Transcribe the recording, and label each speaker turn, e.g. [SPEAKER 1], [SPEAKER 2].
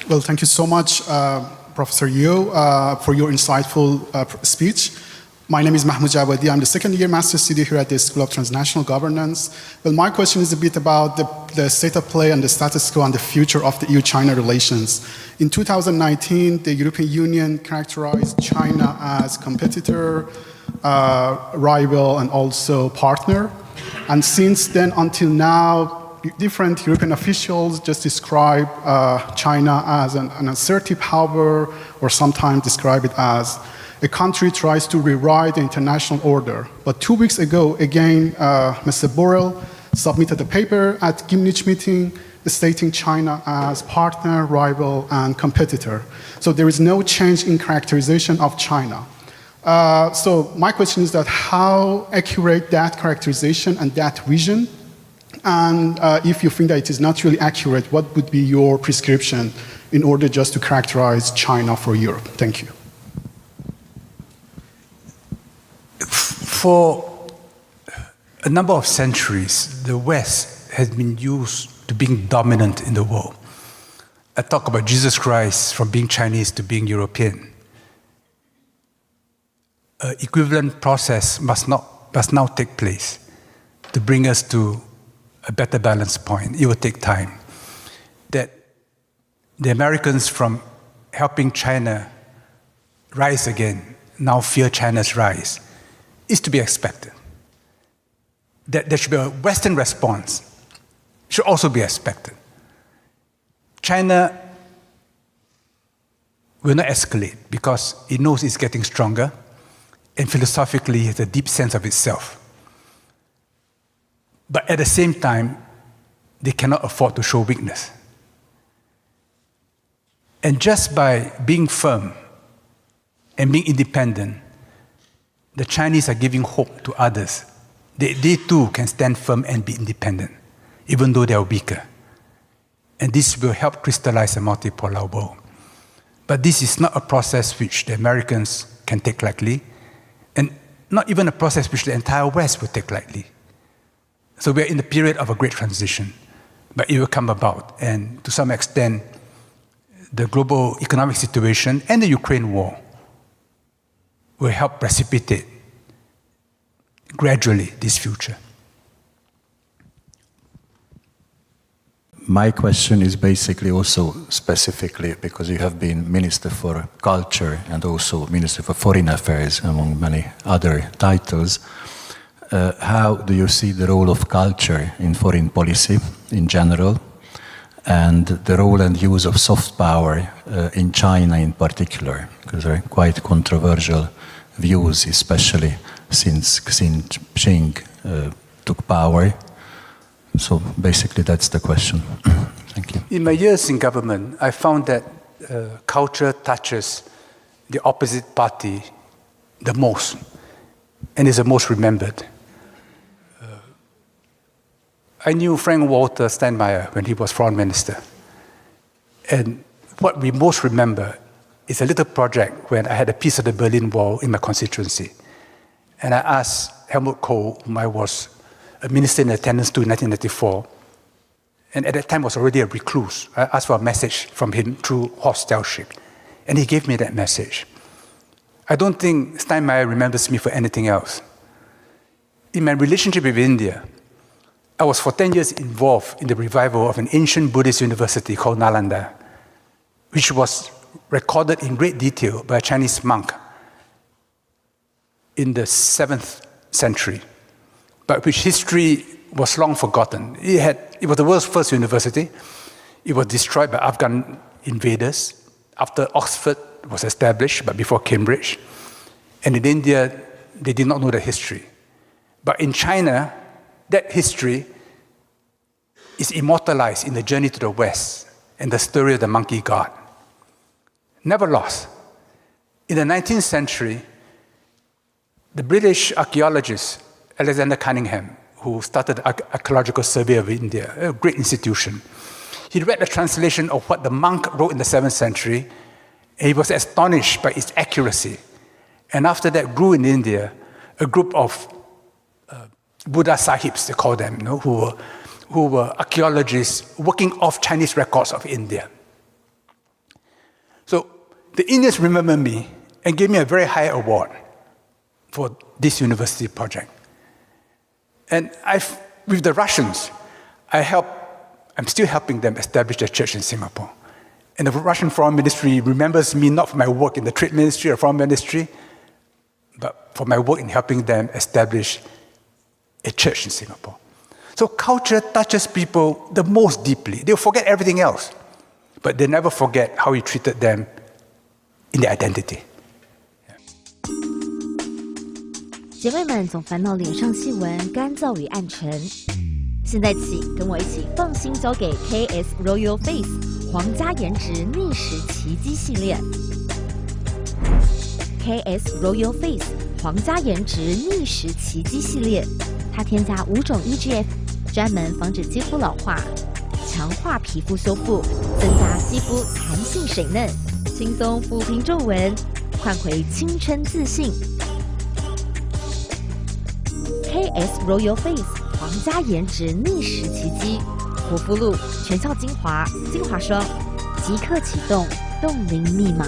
[SPEAKER 1] Well, thank you so much, Professor Yeo, for your insightful speech. My name is Mahmoud Jawadi. I'm the second-year master's student here at the School of Transnational Governance. Well, my question is a bit about the state of play and the status quo and the future of the EU-China relations. In 2019, the European Union characterized China as competitor, rival, and also partner. And since then until now, different European officials just describe China as an assertive power, or sometimes describe it as a country tries to rewrite the international order. But 2 weeks ago, again, Mr. Borrell submitted a paper at Gimnich meeting stating China as partner, rival, and competitor. So there is no change in characterization of China. So my question is that how accurate that characterization and that vision? And if you think that it is not really accurate, what would be your prescription in order just to characterize China for Europe? Thank you.
[SPEAKER 2] For a number of centuries, the West has been used to being dominant in the world. I talk about Jesus Christ from being Chinese to being European. An equivalent process must now take place to bring us to a better balance point. It will take time. That the Americans, from helping China rise again, now fear China's rise, is to be expected. That there should be a Western response, should also be expected. China will not escalate because it knows it's getting stronger, and philosophically has a deep sense of itself. But at the same time, they cannot afford to show weakness. And just by being firm and being independent, the Chinese are giving hope to others. They too can stand firm and be independent, even though they are weaker. And this will help crystallize a multipolar world. But this is not a process which the Americans can take lightly, and not even a process which the entire West will take lightly. So we're in the period of a great transition, but it will come about. And to some extent, the global economic situation and the Ukraine war will help precipitate gradually this future.
[SPEAKER 3] My question is basically also specifically because you have been Minister for Culture and also Minister for Foreign Affairs, among many other titles. How do you see the role of culture in foreign policy in general, and the role and use of soft power in China in particular? Because there are quite controversial views, especially since Xi Jinping took power. So basically that's the question. Thank you.
[SPEAKER 2] In my years in government, I found that culture touches the opposite party the most, and is the most remembered. I knew Frank Walter Steinmeier when he was foreign minister. And what we most remember is a little project when I had a piece of the Berlin Wall in my constituency. And I asked Helmut Kohl, whom I was a minister in attendance to in 1994, and at that time was already a recluse. I asked for a message from him through Horst Stelschik, and he gave me that message. I don't think Steinmeier remembers me for anything else. In my relationship with India, I was for 10 years involved in the revival of an ancient Buddhist university called Nalanda, which was recorded in great detail by a Chinese monk in the 7th century, but which history was long forgotten. It was the world's first university. It was destroyed by Afghan invaders after Oxford was established, but before Cambridge. And in India, they did not know the history. But in China, that history is immortalized in the journey to the West and the story of the monkey god. Never lost. In the 19th century, the British archaeologist Alexander Cunningham, who started the Archaeological Survey of India, a great institution, he read the translation of what the monk wrote in the 7th century, and he was astonished by its accuracy. And after that grew in India a group of Buddha Sahibs, they call them, who were archaeologists working off Chinese records of India. the Indians remember me and gave me a very high award for this university project. And with the Russians, I'm still helping them establish a church in Singapore. And the Russian Foreign Ministry remembers me not for my work in the Trade Ministry or Foreign Ministry, but for my work in helping them establish a church in Singapore. So culture touches people the most deeply. They'll forget everything else, but they never forget how you treated them in their identity.
[SPEAKER 4] 姐妹们总烦恼脸上细纹、干燥与暗沉，现在起跟我一起放心交给 KS Royal Face 皇家颜值逆时奇迹系列。KS Royal Face 皇家颜值逆时奇迹系列，它添加5种 EGF， 专门防止肌肤老化，强化皮肤修复，增加肌肤弹性水嫩，轻松抚平皱纹，换回青春自信。KS Royal Face 皇家颜值逆时奇迹，护肤露、全效精华、精华霜，即刻启动冻龄密码。